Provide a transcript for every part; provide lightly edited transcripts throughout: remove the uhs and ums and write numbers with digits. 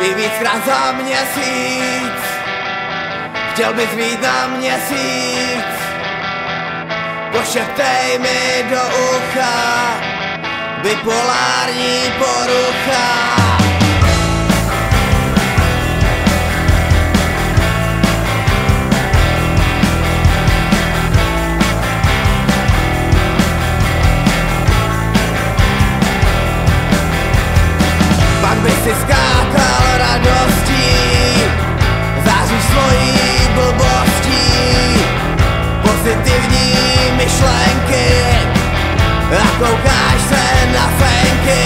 i víckrát za měsíc. Chtěl bys jít na měsíc, pošeptej mi do ucha, bipolární porucha. Pak by si skákal radostí, záříš svojí blbostí, pozitivní myšlenky a koukáš se na fenky.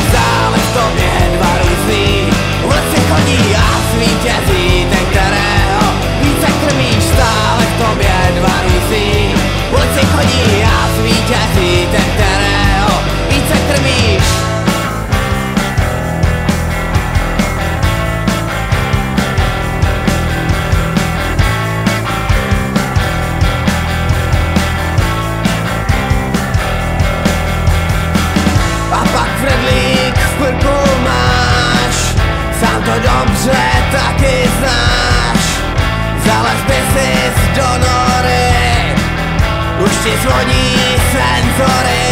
Stále v tobě dva různý vlci chodí a zvítězí ten, kterého více krmíš. Stále v tobě dva různý vlci chodí a zvítězí ten, kterého více krmíš. Fredlík v krku máš, sám to dobře taky znáš. Zalez by sis do nory, už ti zvoní senzory.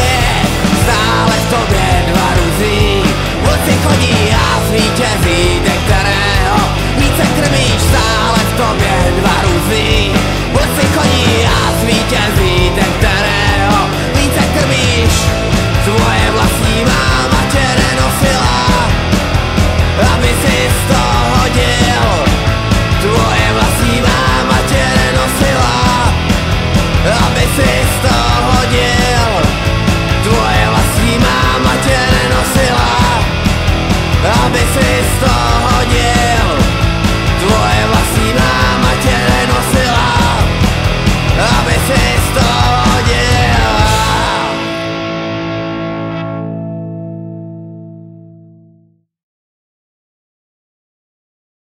Stále v tobě dva různý vlci chodí a zvítězí ten, kterého více krmíš. Stále v tobě dva různý vlci chodí a zvítězí